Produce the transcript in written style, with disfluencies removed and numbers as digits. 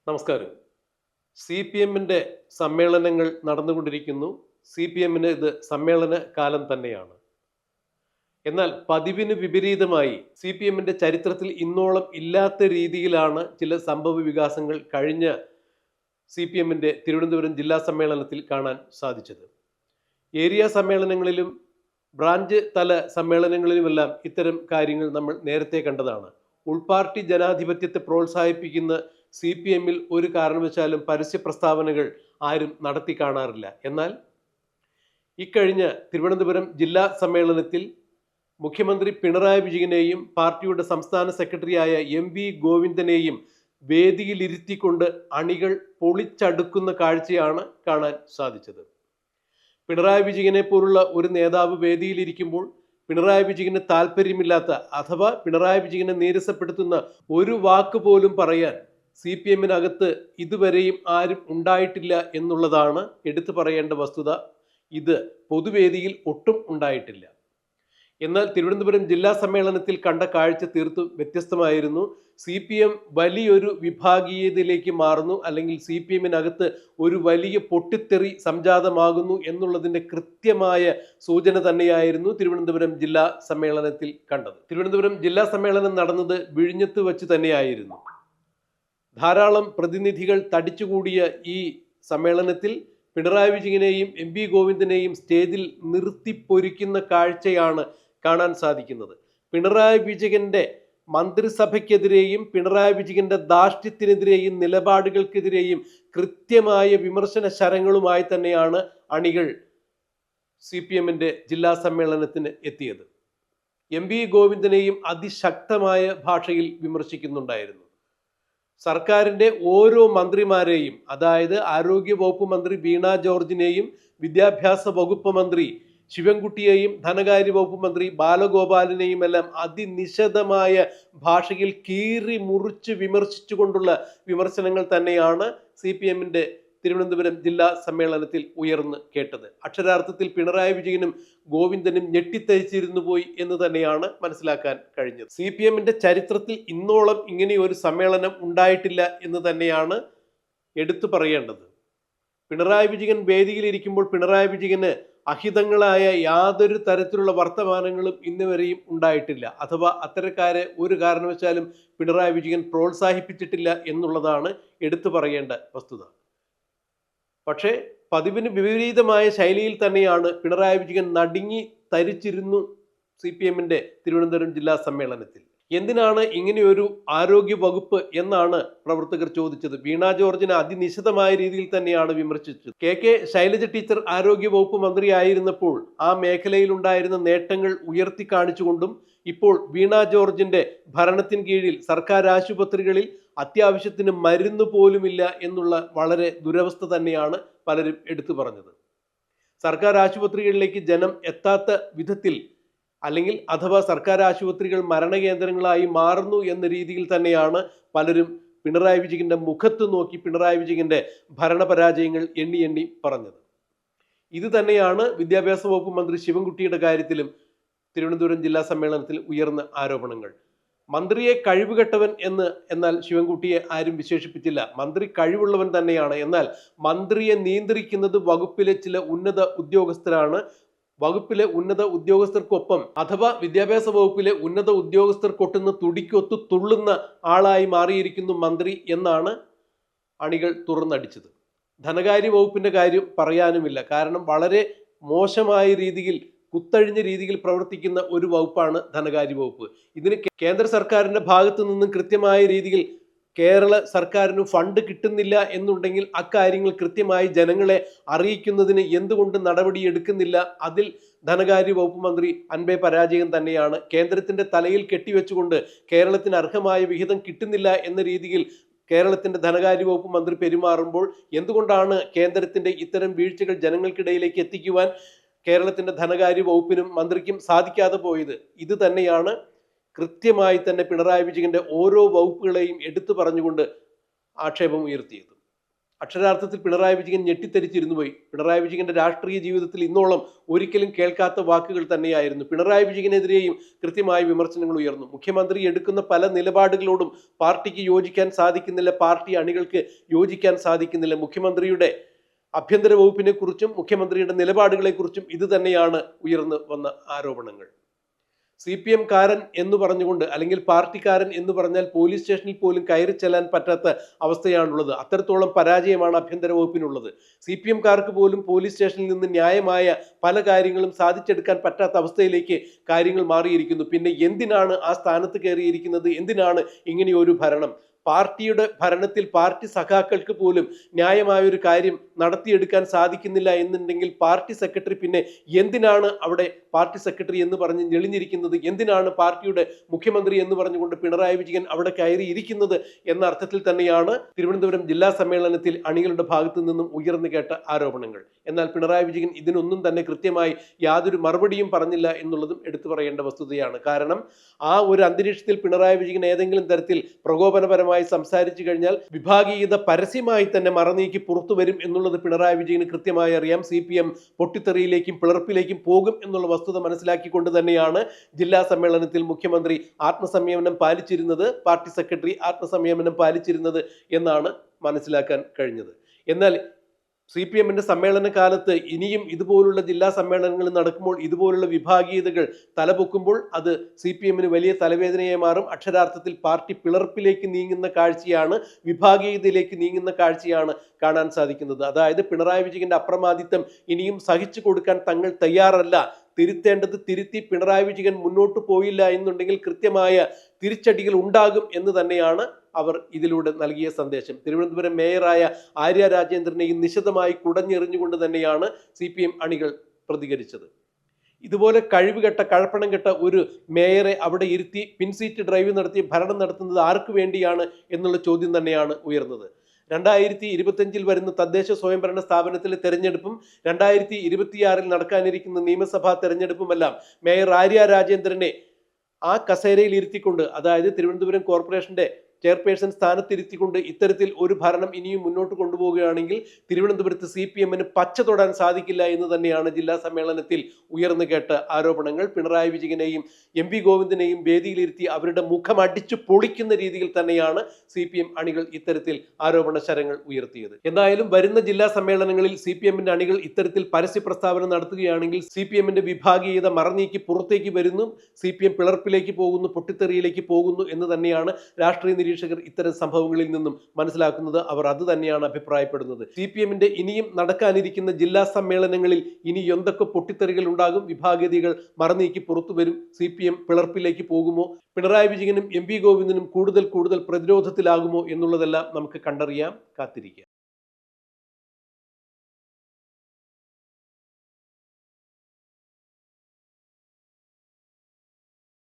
നമസ്കാരം. C P എമ്മിൻ്റെ സമ്മേളനങ്ങൾ നടന്നുകൊണ്ടിരിക്കുന്നു. സി പി എമ്മിന് ഇത് സമ്മേളന കാലം തന്നെയാണ്. എന്നാൽ പതിവിന് വിപരീതമായി സി പി എമ്മിൻ്റെ ചരിത്രത്തിൽ ഇന്നോളം ഇല്ലാത്ത രീതിയിലാണ് ചില സംഭവ വികാസങ്ങൾ കഴിഞ്ഞ സി പി എമ്മിൻ്റെ തിരുവനന്തപുരം ജില്ലാ സമ്മേളനത്തിൽ കാണാൻ സാധിച്ചത്. ഏരിയ സമ്മേളനങ്ങളിലും ബ്രാഞ്ച് തല സമ്മേളനങ്ങളിലുമെല്ലാം ഇത്തരം കാര്യങ്ങൾ നമ്മൾ നേരത്തെ കണ്ടതാണ്. ഉൾപാർട്ടി ജനാധിപത്യത്തെ പ്രോത്സാഹിപ്പിക്കുന്ന സി പി എമ്മിൽ ഒരു കാരണവശാലും പരസ്യ പ്രസ്താവനകൾ ആരും നടത്തി കാണാറില്ല. എന്നാൽ ഇക്കഴിഞ്ഞ തിരുവനന്തപുരം ജില്ലാ സമ്മേളനത്തിൽ മുഖ്യമന്ത്രി പിണറായി വിജയനെയും പാർട്ടിയുടെ സംസ്ഥാന സെക്രട്ടറിയായ എം.വി. ഗോവിന്ദനെയും വേദിയിലിരുത്തിക്കൊണ്ട് അണികൾ പൊളിച്ചടുക്കുന്ന കാഴ്ചയാണ് കാണാൻ സാധിച്ചത്. പിണറായി വിജയനെ പോലുള്ള ഒരു നേതാവ് വേദിയിലിരിക്കുമ്പോൾ പിണറായി വിജയന് താല്പര്യമില്ലാത്ത അഥവാ പിണറായി വിജയനെ നീരസപ്പെടുത്തുന്ന ഒരു വാക്ക് പോലും പറയാൻ സി പി എമ്മിനകത്ത് ഇതുവരെയും ആരും ഉണ്ടായിട്ടില്ല എന്നുള്ളതാണ് എടുത്തു പറയേണ്ട വസ്തുത. ഇത് പൊതുവേദിയിൽ ഒട്ടും ഉണ്ടായിട്ടില്ല. എന്നാൽ തിരുവനന്തപുരം ജില്ലാ സമ്മേളനത്തിൽ കണ്ട കാഴ്ച തീർത്തും വ്യത്യസ്തമായിരുന്നു. സി പി എം വലിയൊരു വിഭാഗീയതയിലേക്ക് മാറുന്നു, അല്ലെങ്കിൽ സി പി എമ്മിനകത്ത് ഒരു വലിയ പൊട്ടിത്തെറി സംജാതമാകുന്നു എന്നുള്ളതിൻ്റെ കൃത്യമായ സൂചന തന്നെയായിരുന്നു തിരുവനന്തപുരം ജില്ലാ സമ്മേളനത്തിൽ കണ്ടത്. തിരുവനന്തപുരം ജില്ലാ സമ്മേളനം നടന്നത് വിഴിഞ്ഞത്ത് വച്ച് തന്നെയായിരുന്നു. ധാരാളം പ്രതിനിധികൾ തടിച്ചുകൂടിയ ഈ സമ്മേളനത്തിൽ പിണറായി വിജയനെയും എം.വി. ഗോവിന്ദനെയും സ്റ്റേജിൽ നിർത്തിപ്പൊരിക്കുന്ന കാഴ്ചയാണ് കാണാൻ സാധിക്കുന്നത്. പിണറായി വിജയന്റെ മന്ത്രിസഭയ്ക്കെതിരെയും പിണറായി വിജയന്റെ ധാർഷ്ട്യത്തിനെതിരെയും നിലപാടുകൾക്കെതിരെയും കൃത്യമായ വിമർശന ശരങ്ങളുമായി തന്നെയാണ് അണികൾ സി പി എമ്മിൻ്റെ ജില്ലാ സമ്മേളനത്തിന് എത്തിയത്. എം.വി. ഗോവിന്ദനെയും അതിശക്തമായ ഭാഷയിൽ വിമർശിക്കുന്നുണ്ടായിരുന്നു. സർക്കാരിൻ്റെ ഓരോ മന്ത്രിമാരെയും, അതായത് ആരോഗ്യ വകുപ്പ് മന്ത്രി വീണ ജോർജിനെയും വിദ്യാഭ്യാസ വകുപ്പ് മന്ത്രി ശിവൻകുട്ടിയെയും ധനകാര്യ വകുപ്പ് മന്ത്രി ബാലഗോപാലിനെയും എല്ലാം അതിനിശിതമായ ഭാഷയിൽ കീറി മുറിച്ച് വിമർശിച്ചുകൊണ്ടുള്ള വിമർശനങ്ങൾ തന്നെയാണ് സി പി എമ്മിൻ്റെ തിരുവനന്തപുരം ജില്ലാ സമ്മേളനത്തിൽ ഉയർന്ന് കേട്ടത്. അക്ഷരാർത്ഥത്തിൽ പിണറായി വിജയനും ഗോവിന്ദനും ഞെട്ടിത്തരിച്ചിരുന്നു പോയി എന്ന് തന്നെയാണ് മനസ്സിലാക്കാൻ കഴിഞ്ഞത്. സി പി എമ്മിൻ്റെ ചരിത്രത്തിൽ ഇന്നോളം ഇങ്ങനെ ഒരു സമ്മേളനം ഉണ്ടായിട്ടില്ല എന്ന് തന്നെയാണ് എടുത്തു പറയേണ്ടത്. പിണറായി വിജയൻ വേദിയിലിരിക്കുമ്പോൾ പിണറായി വിജയന് അഹിതങ്ങളായ യാതൊരു തരത്തിലുള്ള വർത്തമാനങ്ങളും ഇന്നുവരെയും ഉണ്ടായിട്ടില്ല. അഥവാ അത്തരക്കാരെ ഒരു കാരണവശാലും പിണറായി വിജയൻ പ്രോത്സാഹിപ്പിച്ചിട്ടില്ല എന്നുള്ളതാണ് എടുത്തു പറയേണ്ട വസ്തുത. പക്ഷേ പതിവിന് വിപരീതമായ ശൈലിയിൽ തന്നെയാണ് പിണറായി വിജയൻ നടുങ്ങി തരിച്ചിരുന്നു സി പി എമ്മിൻ്റെ തിരുവനന്തപുരം ജില്ലാ സമ്മേളനത്തിൽ. എന്തിനാണ് ഇങ്ങനെയൊരു ആരോഗ്യ വകുപ്പ് എന്നാണ് പ്രവർത്തകർ ചോദിച്ചത്. വീണ ജോർജിനെ അതിനിശിതമായ രീതിയിൽ തന്നെയാണ് വിമർശിച്ചത്. കെ ശൈലജ ടീച്ചർ ആരോഗ്യ വകുപ്പ് മന്ത്രിയായിരുന്നപ്പോൾ ആ മേഖലയിലുണ്ടായിരുന്ന നേട്ടങ്ങൾ ഉയർത്തി കാണിച്ചുകൊണ്ടും ഇപ്പോൾ വീണ ജോർജിന്റെ ഭരണത്തിന് കീഴിൽ സർക്കാർ ആശുപത്രികളിൽ അത്യാവശ്യത്തിന് മരുന്ന് പോലുമില്ല എന്നുള്ള വളരെ ദുരവസ്ഥ തന്നെയാണ് പലരും എടുത്തു പറഞ്ഞത്. സർക്കാർ ആശുപത്രികളിലേക്ക് ജനം എത്താത്ത വിധത്തിൽ, അല്ലെങ്കിൽ അഥവാ സർക്കാർ ആശുപത്രികൾ മരണകേന്ദ്രങ്ങളായി മാറുന്നു എന്ന രീതിയിൽ തന്നെയാണ് പലരും പിണറായി വിജയന്റെ മുഖത്ത് നോക്കി പിണറായി വിജയന്റെ ഭരണപരാജയങ്ങൾ എണ്ണി എണ്ണി പറഞ്ഞത്. ഇത് തന്നെയാണ് വിദ്യാഭ്യാസ വകുപ്പ് മന്ത്രി ശിവൻകുട്ടിയുടെ കാര്യത്തിലും തിരുവനന്തപുരം ജില്ലാ സമ്മേളനത്തിൽ ഉയർന്ന ആരോപണങ്ങൾ. മന്ത്രിയെ കഴിവുകെട്ടവൻ എന്നാൽ ശിവൻകുട്ടിയെ ആരും വിശേഷിപ്പിച്ചില്ല. മന്ത്രി കഴിവുള്ളവൻ തന്നെയാണ്. എന്നാൽ മന്ത്രിയെ നിയന്ത്രിക്കുന്നത് വകുപ്പിലെ ചില ഉന്നത ഉദ്യോഗസ്ഥരാണ്. വകുപ്പിലെ ഉന്നത ഉദ്യോഗസ്ഥർക്കൊപ്പം അഥവാ വിദ്യാഭ്യാസ വകുപ്പിലെ ഉന്നത ഉദ്യോഗസ്ഥർക്കൊട്ടുന്ന തുടിക്കൊത്തു തുള്ളുന്ന ആളായി മാറിയിരിക്കുന്നു മന്ത്രി എന്നാണ് അണികൾ തുറന്നടിച്ചത്. ധനകാര്യ വകുപ്പിന്റെ കാര്യം പറയാനുമില്ല. കാരണം വളരെ മോശമായ രീതിയിൽ, കുത്തഴിഞ്ഞ രീതിയിൽ പ്രവർത്തിക്കുന്ന ഒരു വകുപ്പാണ് ധനകാര്യ വകുപ്പ്. ഇതിന് കേന്ദ്ര സർക്കാരിന്റെ ഭാഗത്തു നിന്നും കൃത്യമായ രീതിയിൽ കേരള സർക്കാരിന് ഫണ്ട് കിട്ടുന്നില്ല എന്നുണ്ടെങ്കിൽ അക്കാര്യങ്ങൾ കൃത്യമായി ജനങ്ങളെ അറിയിക്കുന്നതിന് എന്തുകൊണ്ട് നടപടിയെടുക്കുന്നില്ല? അതിൽ ധനകാര്യ വകുപ്പ് മന്ത്രി അൻപേ പരാജയം തന്നെയാണ്. കേന്ദ്രത്തിന്റെ തലയിൽ കെട്ടിവെച്ചുകൊണ്ട് കേരളത്തിന് അർഹമായ വിഹിതം കിട്ടുന്നില്ല എന്ന രീതിയിൽ കേരളത്തിന്റെ ധനകാര്യ വകുപ്പ് മന്ത്രി പെരുമാറുമ്പോൾ എന്തുകൊണ്ടാണ് കേന്ദ്രത്തിന്റെ ഇത്തരം വീഴ്ചകൾ ജനങ്ങൾക്കിടയിലേക്ക് എത്തിക്കുവാൻ കേരളത്തിന്റെ ധനകാര്യ വകുപ്പിനും മന്ത്രിക്കും സാധിക്കാതെ പോയത്? ഇത് തന്നെയാണ് കൃത്യമായി തന്നെ പിണറായി വിജയന്റെ ഓരോ വകുപ്പുകളെയും എടുത്തു പറഞ്ഞുകൊണ്ട് ആക്ഷേപം ഉയർത്തിയത്. അക്ഷരാർത്ഥത്തിൽ പിണറായി വിജയൻ ഞെട്ടിത്തരിച്ചിരുന്നു പോയി. പിണറായി വിജയന്റെ രാഷ്ട്രീയ ജീവിതത്തിൽ ഇന്നോളം ഒരിക്കലും കേൾക്കാത്ത വാക്കുകൾ തന്നെയായിരുന്നു. പിണറായി വിജയനെതിരെയും കൃത്യമായ വിമർശനങ്ങൾ ഉയർന്നു. മുഖ്യമന്ത്രി എടുക്കുന്ന പല നിലപാടുകളോടും പാർട്ടിക്ക് യോജിക്കാൻ സാധിക്കുന്നില്ല, പാർട്ടി അണികൾക്ക് യോജിക്കാൻ സാധിക്കുന്നില്ല. മുഖ്യമന്ത്രിയുടെ ആഭ്യന്തര വകുപ്പിനെ കുറിച്ചും മുഖ്യമന്ത്രിയുടെ നിലപാടുകളെക്കുറിച്ചും ഇത് തന്നെയാണ് ഉയർന്നു വന്ന ആരോപണങ്ങൾ. CPM കാരൻ എന്ന് പറഞ്ഞുകൊണ്ട് അല്ലെങ്കിൽ പാർട്ടിക്കാരൻ എന്ന് പറഞ്ഞാൽ പോലീസ് സ്റ്റേഷനിൽ പോലും കയറി ചെല്ലാൻ പറ്റാത്ത അവസ്ഥയാണുള്ളത്. അത്രത്തോളം പരാജയമാണ് ആഭ്യന്തര വകുപ്പിനുള്ളത്. CPM കാർക്ക് പോലും പോലീസ് സ്റ്റേഷനിൽ നിന്ന് ന്യായമായ പല കാര്യങ്ങളും സാധിച്ചെടുക്കാൻ പറ്റാത്ത അവസ്ഥയിലേക്ക് കാര്യങ്ങൾ മാറിയിരിക്കുന്നു. പിന്നെ എന്തിനാണ് ആ സ്ഥാനത്ത് കയറിയിരിക്കുന്നത്? എന്തിനാണ് ഇങ്ങനെയൊരു ഭരണം? പാർട്ടിയുടെ ഭരണത്തിൽ പാർട്ടി സഖാക്കൾക്ക് പോലും ന്യായമായൊരു കാര്യം നടത്തിയെടുക്കാൻ സാധിക്കുന്നില്ല എന്നുണ്ടെങ്കിൽ പാർട്ടി സെക്രട്ടറി പിന്നെ എന്തിനാണ് അവിടെ പാർട്ടി സെക്രട്ടറി എന്ന് പറഞ്ഞ് ഞെളിഞ്ഞിരിക്കുന്നത്? എന്തിനാണ് പാർട്ടിയുടെ മുഖ്യമന്ത്രി എന്ന് പറഞ്ഞുകൊണ്ട് പിണറായി വിജയൻ അവിടെ കയറിയിരിക്കുന്നത് എന്ന അർത്ഥത്തിൽ തന്നെയാണ് തിരുവനന്തപുരം ജില്ലാ സമ്മേളനത്തിൽ അണികളുടെ ഭാഗത്തു നിന്നും ഉയർന്നു കേട്ട ആരോപണങ്ങൾ. എന്നാൽ പിണറായി വിജയൻ ഇതിനൊന്നും തന്നെ കൃത്യമായി യാതൊരു മറുപടിയും പറഞ്ഞില്ല എന്നുള്ളതും എടുത്തു പറയേണ്ട വസ്തുതയാണ്. കാരണം ആ ഒരു അന്തരീക്ഷത്തിൽ പിണറായി വിജയൻ ഏതെങ്കിലും തരത്തിൽ പ്രകോപനപരമായി സംസാരിച്ചു കഴിഞ്ഞാൽ വിഭാഗീയത പരസ്യമായി തന്നെ മറനീക്കി പുറത്തു വരും എന്നുള്ളത് പിണറായി വിജയന് കൃത്യമായി അറിയാം. CPM പൊട്ടിത്തെറിയിലേക്കും പിളർപ്പിലേക്കും പോകും എന്നുള്ള വസ്തുത മനസ്സിലാക്കിക്കൊണ്ട് തന്നെയാണ് ജില്ലാ സമ്മേളനത്തിൽ മുഖ്യമന്ത്രി ആത്മസംയമനം പാലിച്ചിരുന്നത്, പാർട്ടി സെക്രട്ടറി ആത്മസംയമനം പാലിച്ചിരുന്നത് എന്നാണ് മനസ്സിലാക്കാൻ കഴിഞ്ഞത്. എന്നാൽ CPMന്റെ സമ്മേളന കാലത്ത് ഇനിയും ഇതുപോലുള്ള ജില്ലാ സമ്മേളനങ്ങൾ നടക്കുമ്പോൾ ഇതുപോലുള്ള വിഭാഗീയതകൾ തലപൊക്കുമ്പോൾ അത് CPMന് വലിയ തലവേദനയായി മാറും. അക്ഷരാർത്ഥത്തിൽ പാർട്ടി പിളർപ്പിലേക്ക് നീങ്ങുന്ന കാഴ്ചയാണ്, വിഭാഗീയതയിലേക്ക് നീങ്ങുന്ന കാഴ്ചയാണ് കാണാൻ സാധിക്കുന്നത്. അതായത് പിണറായി വിജയന്റെ അപ്രമാദിത്വം ഇനിയും സഹിച്ചു കൊടുക്കാൻ തങ്ങൾ തയ്യാറല്ല. തിരുത്തേണ്ടത് തിരുത്തി പിണറായി വിജയൻ മുന്നോട്ട് പോയില്ല എന്നുണ്ടെങ്കിൽ കൃത്യമായ തിരിച്ചടികൾ ഉണ്ടാകും എന്ന് തന്നെയാണ് അവർ ഇതിലൂടെ നൽകിയ സന്ദേശം. തിരുവനന്തപുരം മേയറായ ആര്യ രാജേന്ദ്രനെയും നിശിതമായി കുടഞ്ഞെറിഞ്ഞുകൊണ്ട് തന്നെയാണ് CPM അണികൾ പ്രതികരിച്ചത്. ഇതുപോലെ കഴിവുകെട്ട കഴപ്പണം കെട്ട ഒരു മേയറെ അവിടെ ഇരുത്തി പിൻസീറ്റ് ഡ്രൈവ് നടത്തി ഭരണം നടത്തുന്നത് ആർക്ക് വേണ്ടിയാണ് എന്നുള്ള ചോദ്യം തന്നെയാണ് ഉയർന്നത്. 2025 വരുന്ന തദ്ദേശ സ്വയംഭരണ സ്ഥാപനത്തിലെ തെരഞ്ഞെടുപ്പും 2026 നടക്കാനിരിക്കുന്ന നിയമസഭാ തെരഞ്ഞെടുപ്പുമെല്ലാം മേയർ ആര്യ രാജേന്ദ്രനെ ആ കസേരയിൽ ഇരുത്തിക്കൊണ്ട്, അതായത് തിരുവനന്തപുരം കോർപ്പറേഷന്റെ ചെയർപേഴ്സൺ സ്ഥാനത്തിരുത്തിക്കൊണ്ട് ഇത്തരത്തിൽ ഒരു ഭരണം ഇനിയും മുന്നോട്ട് കൊണ്ടുപോവുകയാണെങ്കിൽ തിരുവനന്തപുരത്ത് CPMന് പച്ച തൊടാൻ സാധിക്കില്ല എന്ന് തന്നെയാണ് ജില്ലാ സമ്മേളനത്തിൽ ഉയർന്നു കേട്ട ആരോപണങ്ങൾ. പിണറായി വിജയനെയും MV ഗോവിന്ദനെയും വേദിയിലിരുത്തി അവരുടെ മുഖം അടിച്ചു പൊളിക്കുന്ന രീതിയിൽ തന്നെയാണ് CPM അണികൾ ഇത്തരത്തിൽ ആരോപണ ശരങ്ങൾ ഉയർത്തിയത്. എന്തായാലും വരുന്ന ജില്ലാ സമ്മേളനങ്ങളിൽ CPMന്റെ അണികൾ ഇത്തരത്തിൽ പരസ്യ പ്രസ്താവന നടത്തുകയാണെങ്കിൽ CPMന്റെ വിഭാഗീയത മറനീക്കി പുറത്തേക്ക് വരുന്നു, CPM പിളർപ്പിലേക്ക് പോകുന്നു, പൊട്ടിത്തെറിയിലേക്ക് പോകുന്നു എന്ന് തന്നെയാണ് രാഷ്ട്രീയ നിരീക്ഷകർ ഇത്തരം സംഭവങ്ങളിൽ നിന്നും മനസ്സിലാക്കുന്നത്. അവർ അത് തന്നെയാണ് അഭിപ്രായപ്പെടുന്നത്. CPMന്റെ ഇനിയും നടക്കാനിരിക്കുന്ന ജില്ലാ സമ്മേളനങ്ങളിൽ ഇനി എന്തൊക്കെ പൊട്ടിത്തെറികൾ ഉണ്ടാകും, വിഭാഗീയതകൾ മറനീക്കി പുറത്തു വരും, CPM പിളർപ്പിലേക്ക് പോകുമോ, പിണറായി വിജയനും MV ഗോവിന്ദനും കൂടുതൽ പ്രതിരോധത്തിലാകുമോ എന്നുള്ളതെല്ലാം നമുക്ക് കണ്ടറിയാം, കാത്തിരിക്കാം.